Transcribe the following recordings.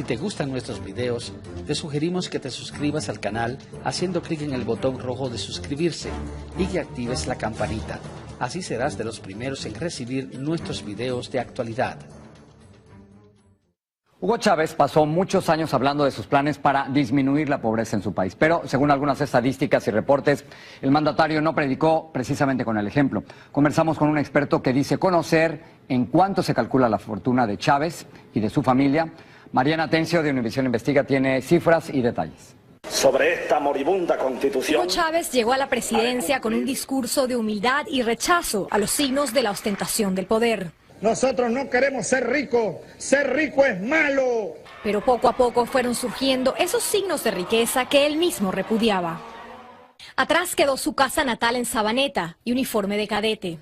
te gustan nuestros videos, te sugerimos que te suscribas al canal haciendo clic en el botón rojo de suscribirse y que actives la campanita. Así serás de los primeros en recibir nuestros videos de actualidad. Hugo Chávez pasó muchos años hablando de sus planes para disminuir la pobreza en su país, pero según algunas estadísticas y reportes, el mandatario no predicó precisamente con el ejemplo. Conversamos con un experto que dice conocer en cuánto se calcula la fortuna de Chávez y de su familia. Mariana Atencio de Univisión Investiga tiene cifras y detalles. Sobre esta moribunda constitución. Hugo Chávez llegó a la presidencia con un discurso de humildad y rechazo a los signos de la ostentación del poder. Nosotros no queremos ser rico es malo. Pero poco a poco fueron surgiendo esos signos de riqueza que él mismo repudiaba. Atrás quedó su casa natal en Sabaneta y uniforme de cadete.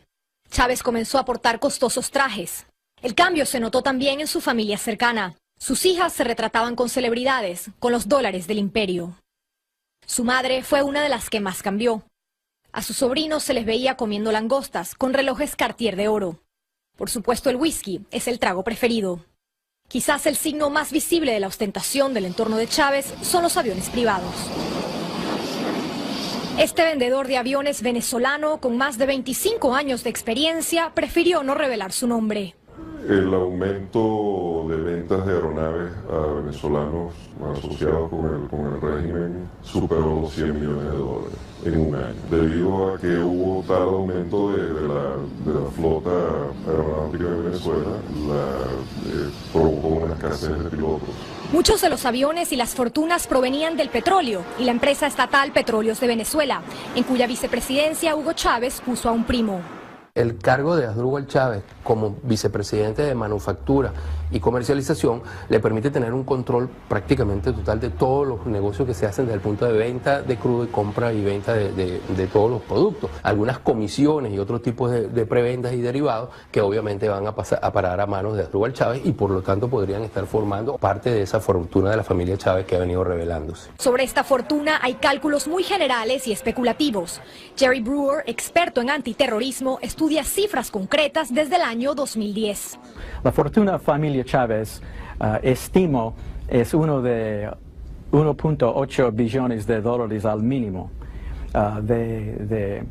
Chávez comenzó a portar costosos trajes. El cambio se notó también en su familia cercana. Sus hijas se retrataban con celebridades, con los dólares del imperio. Su madre fue una de las que más cambió. A sus sobrinos se les veía comiendo langostas con relojes Cartier de oro. Por supuesto, el whisky es el trago preferido. Quizás el signo más visible de la ostentación del entorno de Chávez son los aviones privados. Este vendedor de aviones venezolano con más de 25 años de experiencia prefirió no revelar su nombre. El aumento de ventas de aeronaves a venezolanos asociados con el régimen superó los $100 millones en un año, debido a que hubo tal aumento de la flota aeronáutica de Venezuela, provocó una escasez de pilotos. Muchos de los aviones y las fortunas provenían del petróleo y la empresa estatal Petróleos de Venezuela, en cuya vicepresidencia Hugo Chávez puso a un primo. El cargo de Asdrúbal Chávez como vicepresidente de Manufactura y Comercialización le permite tener un control prácticamente total de todos los negocios que se hacen desde el punto de venta de crudo y compra y venta de todos los productos. Algunas comisiones y otros tipos de preventas y derivados que obviamente van a parar a manos de Asdrúbal Chávez y por lo tanto podrían estar formando parte de esa fortuna de la familia Chávez que ha venido revelándose. Sobre esta fortuna hay cálculos muy generales y especulativos. Jerry Brewer, experto en antiterrorismo, estudia cifras concretas desde el año 2010. La fortuna familia Chávez, estimo, es uno de 1.8 billones de dólares al mínimo de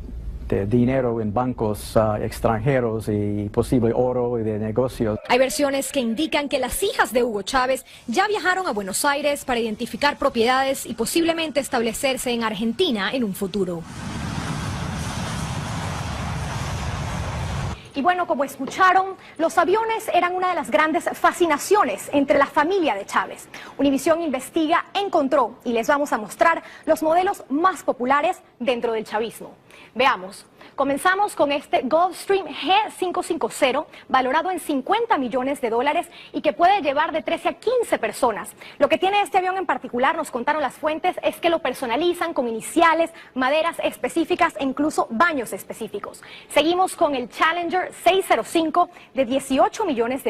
dinero en bancos extranjeros y posible oro y de negocios. Hay versiones que indican que las hijas de Hugo Chávez ya viajaron a Buenos Aires para identificar propiedades y posiblemente establecerse en Argentina en un futuro. Y bueno, como escucharon, los aviones eran una de las grandes fascinaciones entre la familia de Chávez. Univisión Investiga encontró y les vamos a mostrar los modelos más populares dentro del chavismo. Veamos. Comenzamos con este Gulfstream G550, valorado en $50 millones y que puede llevar de 13 a 15 personas. Lo que tiene este avión en particular, nos contaron las fuentes, es que lo personalizan con iniciales, maderas específicas e incluso baños específicos. Seguimos con el Challenger 605 de $18 millones,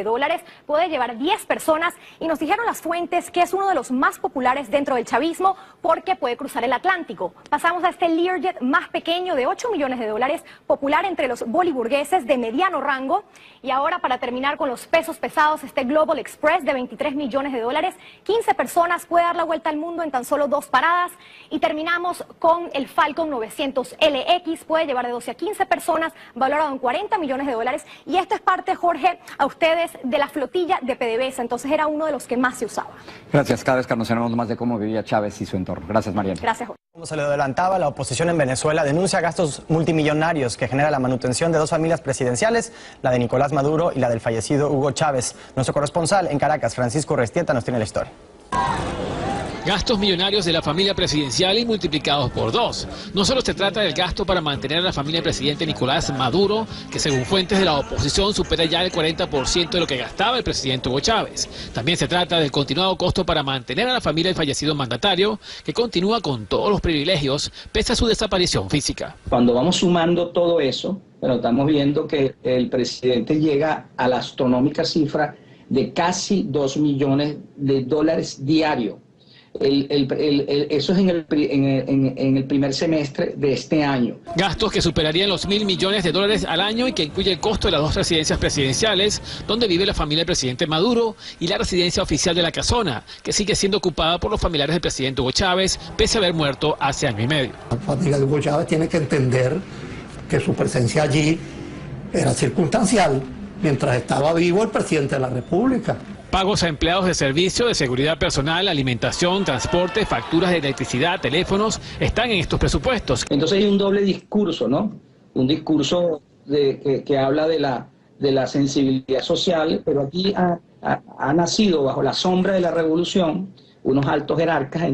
puede llevar 10 personas y nos dijeron las fuentes que es uno de los más populares dentro del chavismo porque puede cruzar el Atlántico. Pasamos a este Learjet más pequeño de $8 millones, popular entre los boliburgueses de mediano rango. Y ahora, para terminar con los pesos pesados, este Global Express de $23 millones, 15 personas, puede dar la vuelta al mundo en tan solo 2 paradas. Y terminamos con el Falcon 900 LX, puede llevar de 12 a 15 personas, valorado en $40 millones. Y esto es parte, Jorge, a ustedes de la flotilla de PDVSA, entonces era uno de los que más se usaba. Gracias, cada vez conocemos más de cómo vivía Chávez y su entorno. Gracias, Mariana. Gracias, Jorge. Como se le adelantaba, la oposición en Venezuela denuncia gastos multimillonarios que genera la manutención de 2 familias presidenciales, la de Nicolás Maduro y la del fallecido Hugo Chávez. Nuestro corresponsal en Caracas, Francisco Restieta, nos tiene la historia. Gastos millonarios de la familia presidencial y multiplicados por 2. No solo se trata del gasto para mantener a la familia del presidente Nicolás Maduro, que según fuentes de la oposición supera ya el 40% de lo que gastaba el presidente Hugo Chávez. También se trata del continuado costo para mantener a la familia del fallecido mandatario, que continúa con todos los privilegios pese a su desaparición física. Cuando vamos sumando todo eso, bueno, estamos viendo que el presidente llega a la astronómica cifra de casi $2 millones diarios. Eso es en el primer semestre de este año. Gastos que superarían los $1.000 millones al año y que incluye el costo de las 2 residencias presidenciales, donde vive la familia del presidente Maduro, y la residencia oficial de la Casona, que sigue siendo ocupada por los familiares del presidente Hugo Chávez, pese a haber muerto hace año y medio. La familia de Hugo Chávez tiene que entender que su presencia allí era circunstancial mientras estaba vivo el presidente de la República. Pagos a empleados de servicio, de seguridad personal, alimentación, transporte, facturas de electricidad, teléfonos, están en estos presupuestos. Entonces hay un doble discurso, ¿no? Un discurso que habla de la sensibilidad social, pero aquí ha nacido bajo la sombra de la revolución unos altos jerarcas,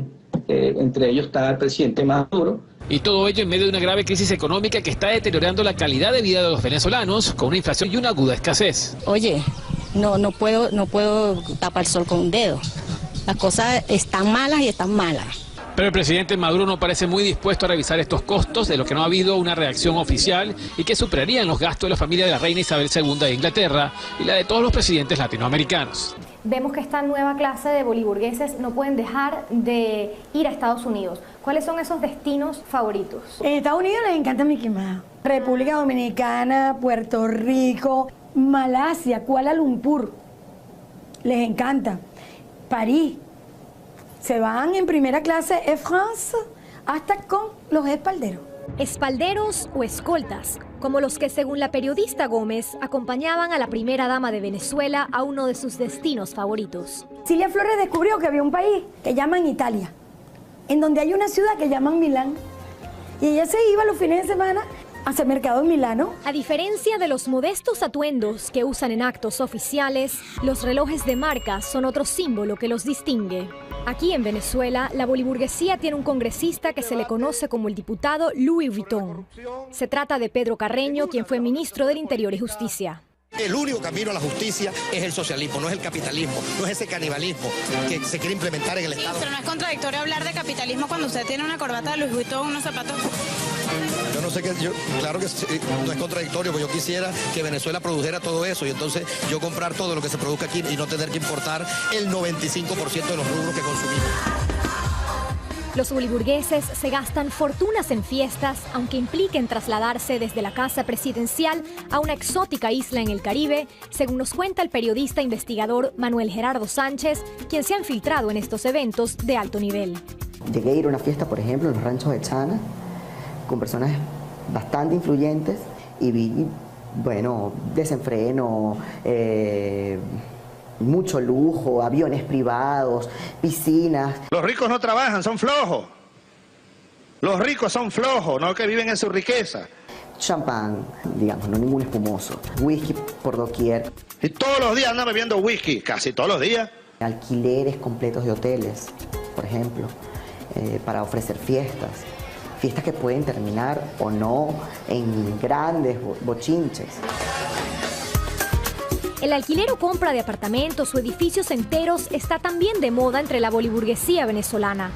entre ellos está el presidente Maduro. Y todo ello en medio de una grave crisis económica que está deteriorando la calidad de vida de los venezolanos, con una inflación y una aguda escasez. Oye, no puedo tapar el sol con un dedo. Las cosas están malas y están malas. Pero el presidente Maduro no parece muy dispuesto a revisar estos costos, de lo que no ha habido una reacción oficial y que superarían los gastos de la familia de la reina Isabel II de Inglaterra y la de todos los presidentes latinoamericanos. Vemos que esta nueva clase de boliburgueses no pueden dejar de ir a Estados Unidos. ¿Cuáles son esos destinos favoritos? En Estados Unidos les encanta Mickey Mouse. República Dominicana, Puerto Rico, Malasia, Kuala Lumpur. Les encanta. París. Se van en primera clase Air France hasta con los espalderos. Espalderos o escoltas, como los que según la periodista Gómez acompañaban a la primera dama de Venezuela a uno de sus destinos favoritos. Cilia Flores descubrió que había un país que llaman Italia, en donde hay una ciudad que llaman Milán, y ella se iba los fines de semana a hacer mercado en Milano. A diferencia de los modestos atuendos que usan en actos oficiales, los relojes de marca son otro símbolo que los distingue. Aquí en Venezuela, la boliburguesía tiene un congresista que se le conoce como el diputado Louis Vuitton. Se trata de Pedro Carreño, quien fue ministro del Interior y Justicia. El único camino a la justicia es el socialismo, no es el capitalismo, no es ese canibalismo que se quiere implementar en el Estado. Pero no es contradictorio hablar de capitalismo cuando usted tiene una corbata de Louis Vuitton, unos zapatos. Yo no sé qué, claro que sí, no es contradictorio, porque yo quisiera que Venezuela produjera todo eso y entonces yo comprar todo lo que se produzca aquí y no tener que importar el 95% de los rubros que consumimos. Los boliburgueses se gastan fortunas en fiestas, aunque impliquen trasladarse desde la casa presidencial a una exótica isla en el Caribe, según nos cuenta el periodista investigador Manuel Gerardo Sánchez, quien se ha infiltrado en estos eventos de alto nivel. Llegué a ir a una fiesta, por ejemplo, en los ranchos de Chana, con personas bastante influyentes, y vi, bueno, desenfreno, mucho lujo, aviones privados, piscinas. Los ricos no trabajan, son flojos. Los ricos son flojos, no que viven en su riqueza. Champán, digamos, no ningún espumoso. Whisky por doquier. Y todos los días andan bebiendo whisky, casi todos los días. Alquileres completos de hoteles, por ejemplo, para ofrecer fiestas. Fiestas que pueden terminar o no en grandes bochinches. El alquiler o compra de apartamentos o edificios enteros está también de moda entre la boliburguesía venezolana.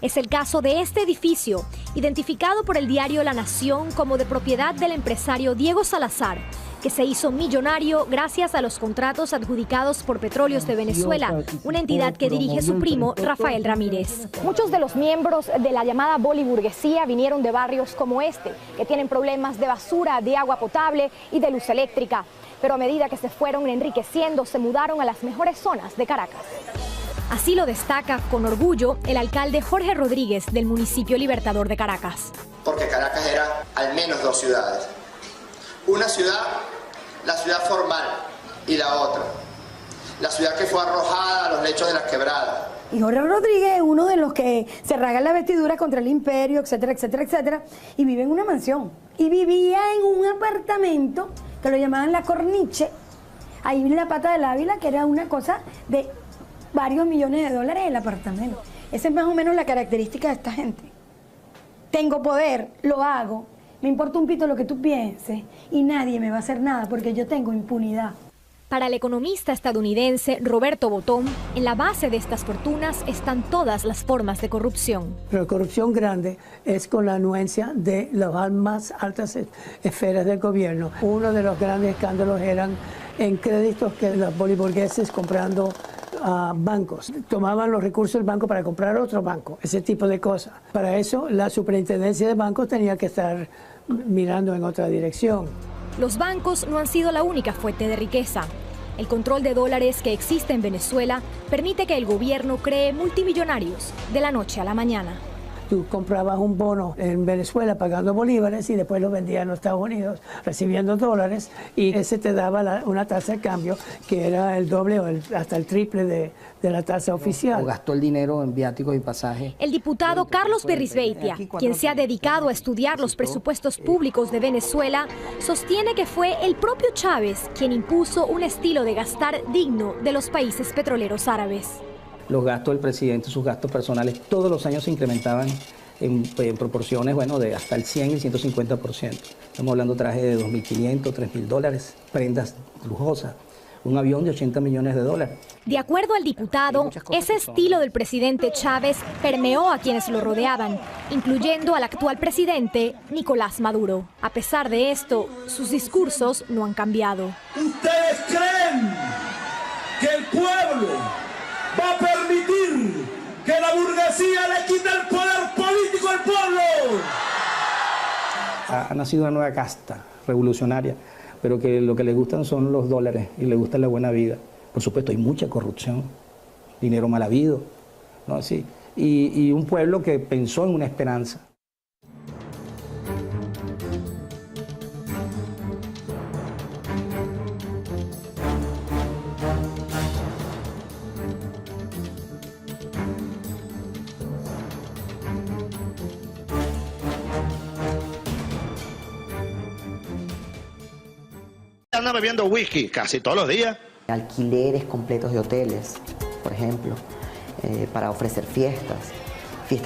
Es el caso de este edificio, identificado por el diario La Nación como de propiedad del empresario Diego Salazar, que se hizo millonario gracias a los contratos adjudicados por Petróleos de Venezuela, una entidad que dirige su primo Rafael Ramírez. Muchos de los miembros de la llamada boliburguesía vinieron de barrios como este, que tienen problemas de basura, de agua potable y de luz eléctrica. Pero a medida que se fueron enriqueciendo, se mudaron a las mejores zonas de Caracas. Así lo destaca con orgullo el alcalde Jorge Rodríguez del municipio Libertador de Caracas. Porque Caracas era al menos dos ciudades. Una ciudad, la ciudad formal, y la otra, la ciudad que fue arrojada a los lechos de las quebradas. Y Jorge Rodríguez es uno de los que se rasgan la vestidura contra el imperio, etcétera, etcétera, etcétera, y vive en una mansión. Y vivía en un apartamento que lo llamaban La Corniche, ahí en la Pata del Ávila, que era una cosa de varios millones de dólares el apartamento. Esa es más o menos la característica de esta gente. Tengo poder, lo hago, me importa un pito lo que tú pienses y nadie me va a hacer nada porque yo tengo impunidad. Para el economista estadounidense Roberto Botón, en la base de estas fortunas están todas las formas de corrupción. Pero la corrupción grande es con la anuencia de las más altas esferas del gobierno. Uno de los grandes escándalos eran en créditos que los boliburgueses comprando bancos. Tomaban los recursos del banco para comprar otro banco, ese tipo de cosas. Para eso la superintendencia de bancos tenía que estar mirando en otra dirección. Los bancos no han sido la única fuente de riqueza. El control de dólares que existe en Venezuela permite que el gobierno cree multimillonarios de la noche a la mañana. Tú comprabas un bono en Venezuela pagando bolívares y después lo vendías en los Estados Unidos recibiendo dólares, y ese te daba una tasa de cambio que era el doble o hasta el triple de la tasa oficial. O gastó el dinero en viáticos y pasajes. El diputado Carlos Berrizbeitia, quien se ha dedicado a estudiar los presupuestos públicos de Venezuela, sostiene que fue el propio Chávez quien impuso un estilo de gastar digno de los países petroleros árabes. Los gastos del presidente, sus gastos personales, todos los años se incrementaban en proporciones, bueno, de hasta el 100 y el 150%. Estamos hablando de trajes de $2.500, $3.000, prendas lujosas, un avión de $80 millones. De acuerdo al diputado, ese estilo del presidente Chávez permeó a quienes lo rodeaban, incluyendo al actual presidente Nicolás Maduro. A pesar de esto, sus discursos no han cambiado. ¿Ustedes creen que el pueblo va a permitir que la burguesía le quite el poder político al pueblo? Ha nacido una nueva casta revolucionaria, pero que lo que le gustan son los dólares y le gusta la buena vida. Por supuesto, hay mucha corrupción, dinero mal habido, ¿no? Sí. Y un pueblo que pensó en una esperanza. Anda bebiendo whisky casi todos los días. Alquileres completos de hoteles, por ejemplo, para ofrecer fiestas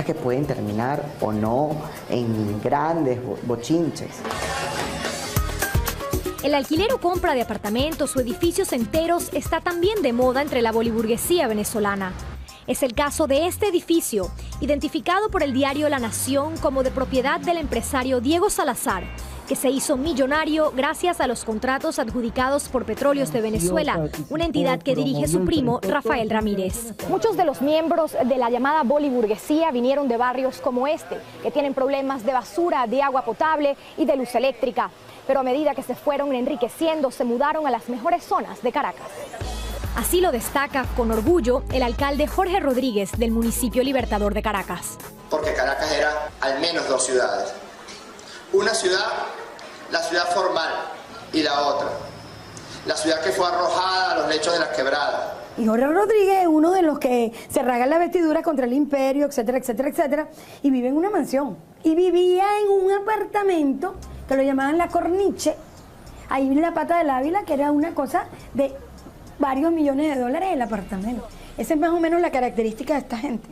que pueden terminar o no en grandes bochinches. El alquiler o compra de apartamentos o edificios enteros está también de moda entre la boliburguesía venezolana. Es el caso de este edificio, identificado por el diario La Nación como de propiedad del empresario Diego Salazar, que se hizo millonario gracias a los contratos adjudicados por Petróleos de Venezuela, una entidad que dirige su primo Rafael Ramírez. Muchos de los miembros de la llamada boliburguesía vinieron de barrios como este, que tienen problemas de basura, de agua potable y de luz eléctrica. Pero a medida que se fueron enriqueciendo, se mudaron a las mejores zonas de Caracas. Así lo destaca con orgullo el alcalde Jorge Rodríguez del municipio Libertador de Caracas. Porque Caracas era al menos dos ciudades. Una ciudad, la ciudad formal, y la otra, la ciudad que fue arrojada a los lechos de las quebradas. Y Jorge Rodríguez es uno de los que se rasgan la vestidura contra el imperio, etcétera, etcétera, etcétera, y vive en una mansión. Y vivía en un apartamento que lo llamaban La Corniche, ahí en la Pata del Ávila, que era una cosa de varios millones de dólares el apartamento. Esa es más o menos la característica de esta gente.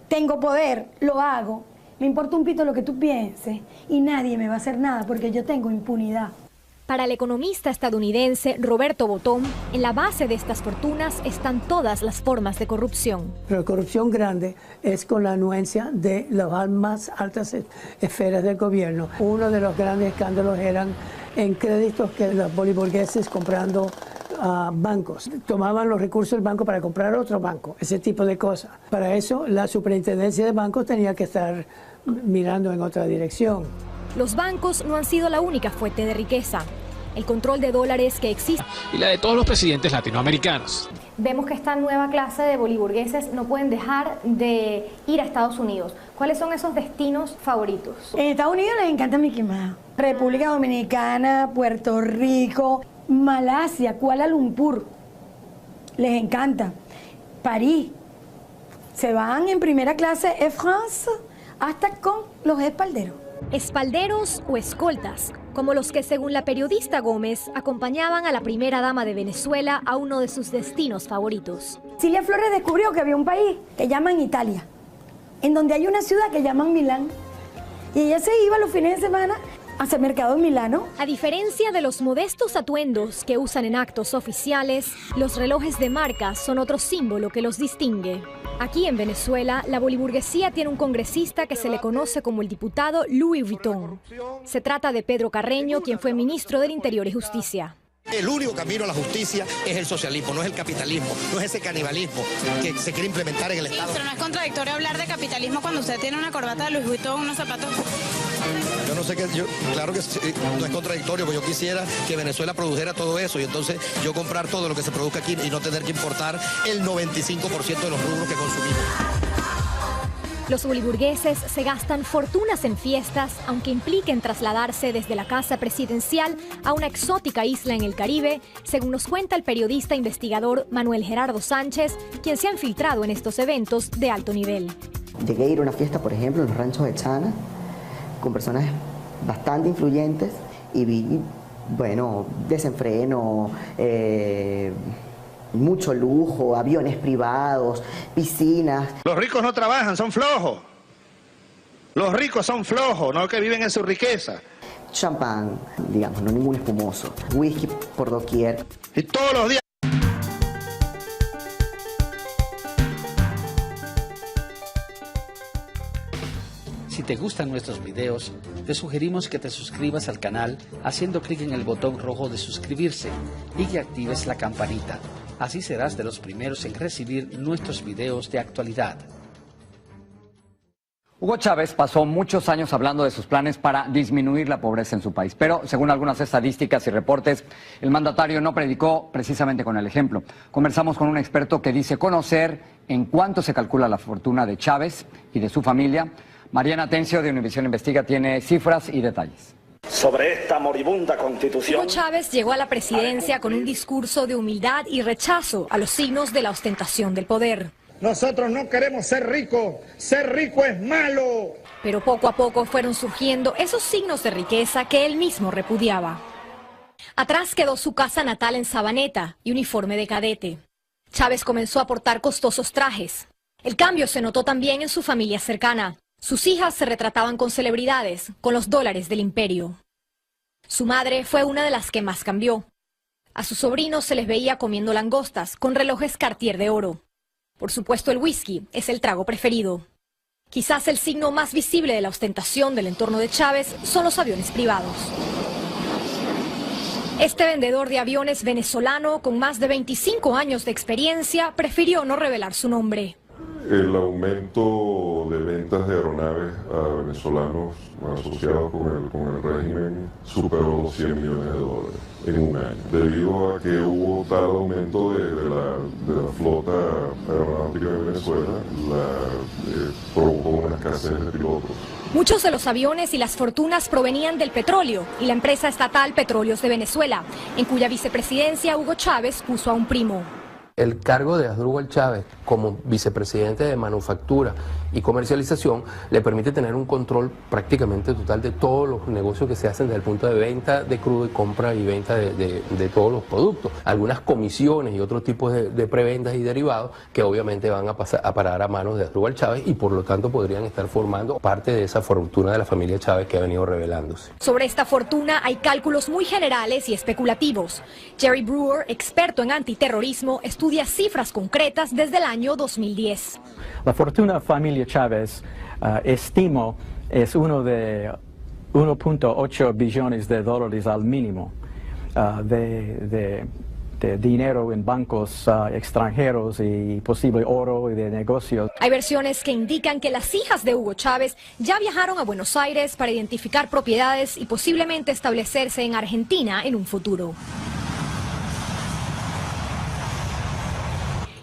Tengo poder, lo hago, me importa un pito lo que tú pienses y nadie me va a hacer nada porque yo tengo impunidad. Para el economista estadounidense Roberto Botón, en la base de estas fortunas están todas las formas de corrupción. Pero la corrupción grande es con la anuencia de las más altas esferas del gobierno. Uno de los grandes escándalos eran en créditos que los boliburgueses comprando bancos. Tomaban los recursos del banco para comprar otro banco, ese tipo de cosas. Para eso la superintendencia de bancos tenía que estar mirando en otra dirección. Los bancos no han sido la única fuente de riqueza. El control de dólares que existe y la de todos los presidentes latinoamericanos. Vemos que esta nueva clase de boliburgueses no pueden dejar de ir a Estados Unidos. ¿Cuáles son esos destinos favoritos? En Estados Unidos les encanta Mickey Mouse. República Dominicana, Puerto Rico, Malasia, Kuala Lumpur. Les encanta. París. Se van en primera clase Air France hasta con los espalderos. Espalderos o escoltas, como los que según la periodista Gómez acompañaban a la primera dama de Venezuela a uno de sus destinos favoritos. Cilia Flores descubrió que había un país que llaman Italia, en donde hay una ciudad que llaman Milán, y ella se iba los fines de semana a hacer mercado en Milano. A diferencia de los modestos atuendos que usan en actos oficiales, los relojes de marca son otro símbolo que los distingue. Aquí en Venezuela, la boliburguesía tiene un congresista que se le conoce como el diputado Louis Vuitton. Se trata de Pedro Carreño, quien fue ministro del Interior y Justicia. El único camino a la justicia es el socialismo, no es el capitalismo, no es ese canibalismo que se quiere implementar en el Estado. Pero no es contradictorio hablar de capitalismo cuando usted tiene una corbata de Louis Vuitton, unos zapatos. Yo no sé qué, claro que sí, no es contradictorio, porque yo quisiera que Venezuela produjera todo eso y entonces yo comprar todo lo que se produzca aquí y no tener que importar el 95% de los rubros que consumimos. Los boliburgueses se gastan fortunas en fiestas, aunque impliquen trasladarse desde la casa presidencial a una exótica isla en el Caribe, según nos cuenta el periodista investigador Manuel Gerardo Sánchez, quien se ha infiltrado en estos eventos de alto nivel. Llegué a ir a una fiesta, por ejemplo, en los ranchos de Chana, con personas bastante influyentes, y vi, bueno, desenfreno, mucho lujo, aviones privados, piscinas. Los ricos no trabajan, son flojos. Los ricos son flojos, no que viven en su riqueza. Champán, digamos, no ningún espumoso. Whisky por doquier. Y todos los días. Si te gustan nuestros videos, te sugerimos que te suscribas al canal haciendo clic en el botón rojo de suscribirse y que actives la campanita. Así serás de los primeros en recibir nuestros videos de actualidad. Hugo Chávez pasó muchos años hablando de sus planes para disminuir la pobreza en su país, pero según algunas estadísticas y reportes, el mandatario no predicó precisamente con el ejemplo. Conversamos con un experto que dice conocer en cuánto se calcula la fortuna de Chávez y de su familia. Mariana Tencio de Univisión Investiga tiene cifras y detalles. Sobre esta moribunda constitución. Hugo Chávez llegó a la presidencia con un discurso de humildad y rechazo a los signos de la ostentación del poder. Nosotros no queremos ser rico es malo. Pero poco a poco fueron surgiendo esos signos de riqueza que él mismo repudiaba. Atrás quedó su casa natal en Sabaneta y uniforme de cadete. Chávez comenzó a portar costosos trajes. El cambio se notó también en su familia cercana. Sus hijas se retrataban con celebridades, con los dólares del imperio. Su madre fue una de las que más cambió. A sus sobrinos se les veía comiendo langostas, con relojes Cartier de oro. Por supuesto, el whisky es el trago preferido. Quizás el signo más visible de la ostentación del entorno de Chávez son los aviones privados. Este vendedor de aviones venezolano, con más de 25 años de experiencia, prefirió no revelar su nombre. El aumento de ventas de aeronaves a venezolanos asociados con el régimen superó los 100 millones de dólares en un año, debido a que hubo tal aumento de la flota aeronáutica de Venezuela, provocó una escasez de pilotos. Muchos de los aviones y las fortunas provenían del petróleo y la empresa estatal Petróleos de Venezuela, en cuya vicepresidencia Hugo Chávez puso a un primo. El cargo de Asdrúbal Chávez como vicepresidente de Manufactura y Comercialización le permite tener un control prácticamente total de todos los negocios que se hacen desde el punto de venta de crudo y compra y venta de todos los productos. Algunas comisiones y otros tipos de prebendas y derivados que obviamente van a parar a manos de Asdrúbal Chávez y por lo tanto podrían estar formando parte de esa fortuna de la familia Chávez que ha venido revelándose. Sobre esta fortuna hay cálculos muy generales y especulativos. Jerry Brewer, experto en antiterrorismo, estudia cifras concretas desde el año 2010. La fortuna familia Chávez, estimo, es uno de 1.8 billones de dólares al mínimo de dinero en bancos extranjeros y posible oro y de negocios. Hay versiones que indican que las hijas de Hugo Chávez ya viajaron a Buenos Aires para identificar propiedades y posiblemente establecerse en Argentina en un futuro.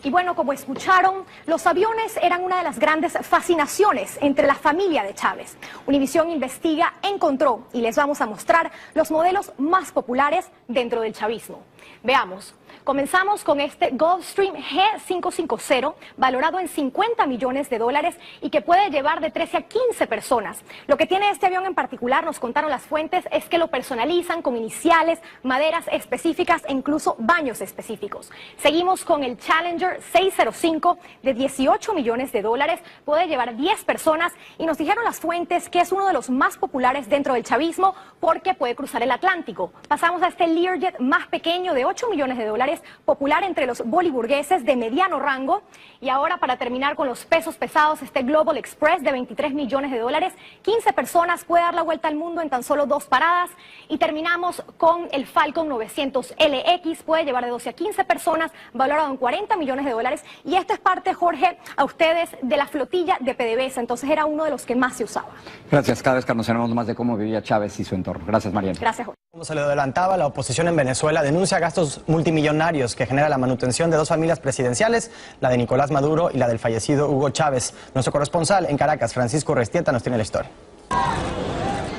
Y bueno, como escucharon, los aviones eran una de las grandes fascinaciones entre la familia de Chávez. Univisión Investiga encontró y les vamos a mostrar los modelos más populares dentro del chavismo. Veamos. Comenzamos con este Gulfstream G550, valorado en 50 millones de dólares y que puede llevar de 13 a 15 personas. Lo que tiene este avión en particular, nos contaron las fuentes, es que lo personalizan con iniciales, maderas específicas e incluso baños específicos. Seguimos con el Challenger 605 de 18 millones de dólares, puede llevar 10 personas y nos dijeron las fuentes que es uno de los más populares dentro del chavismo porque puede cruzar el Atlántico. Pasamos a este Learjet más pequeño premio de 8 millones de dólares, popular entre los boliburgueses de mediano rango. Y ahora, para terminar con los pesos pesados, este Global Express de 23 millones de dólares. 15 personas puede dar la vuelta al mundo en tan solo 2 paradas. Y terminamos con el Falcon 900 LX, puede llevar de 12 a 15 personas, valorado en 40 millones de dólares. Y esto es parte, Jorge, a ustedes de la flotilla de PDVSA, entonces era uno de los que más se usaba. Gracias, cada vez conoceremos más de cómo vivía Chávez y su entorno. Gracias, Mariana. Gracias, Jorge. Como se lo adelantaba, la oposición en Venezuela denuncia gastos multimillonarios que genera la manutención de 2 familias presidenciales, la de Nicolás Maduro y la del fallecido Hugo Chávez. Nuestro corresponsal en Caracas, Francisco Urrestieta, nos tiene la historia.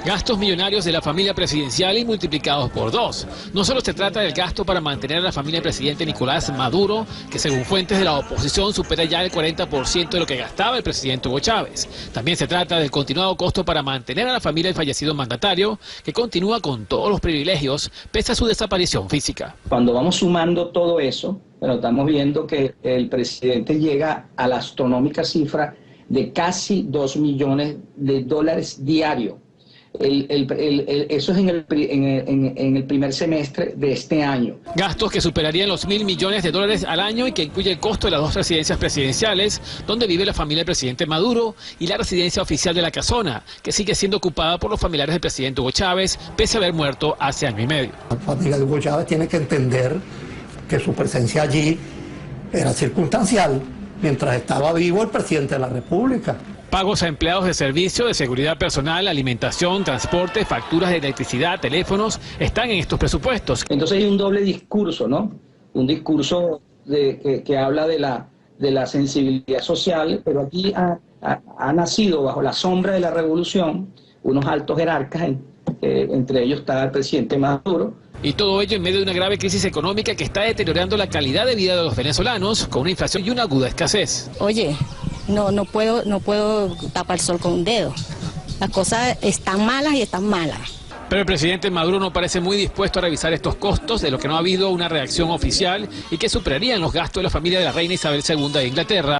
Gastos millonarios de la familia presidencial y multiplicados por 2. No solo se trata del gasto para mantener a la familia del presidente Nicolás Maduro, que según fuentes de la oposición supera ya el 40% de lo que gastaba el presidente Hugo Chávez. También se trata del continuado costo para mantener a la familia del fallecido mandatario, que continúa con todos los privilegios pese a su desaparición física. Cuando vamos sumando todo eso, bueno, estamos viendo que el presidente llega a la astronómica cifra de casi 2 millones de dólares diario. Eso es en el primer semestre de este año. Gastos que superarían los 1.000 millones de dólares al año y que incluye el costo de las 2 residencias presidenciales, donde vive la familia del presidente Maduro, y la residencia oficial de La Casona, que sigue siendo ocupada por los familiares del presidente Hugo Chávez, pese a haber muerto hace año y medio. La familia de Hugo Chávez tiene que entender que su presencia allí era circunstancial, mientras estaba vivo el presidente de la República. Pagos a empleados de servicio, de seguridad personal, alimentación, transporte, facturas de electricidad, teléfonos, están en estos presupuestos. Entonces hay un doble discurso, ¿no? Un discurso que habla de la sensibilidad social, pero aquí ha nacido bajo la sombra de la revolución unos altos jerarcas, entre ellos está el presidente Maduro. Y todo ello en medio de una grave crisis económica que está deteriorando la calidad de vida de los venezolanos, con una inflación y una aguda escasez. Oye, no puedo tapar el sol con un dedo. Las cosas están malas y están malas. Pero el presidente Maduro no parece muy dispuesto a revisar estos costos, de lo que no ha habido una reacción oficial y que superarían los gastos de la familia de la reina Isabel II de Inglaterra.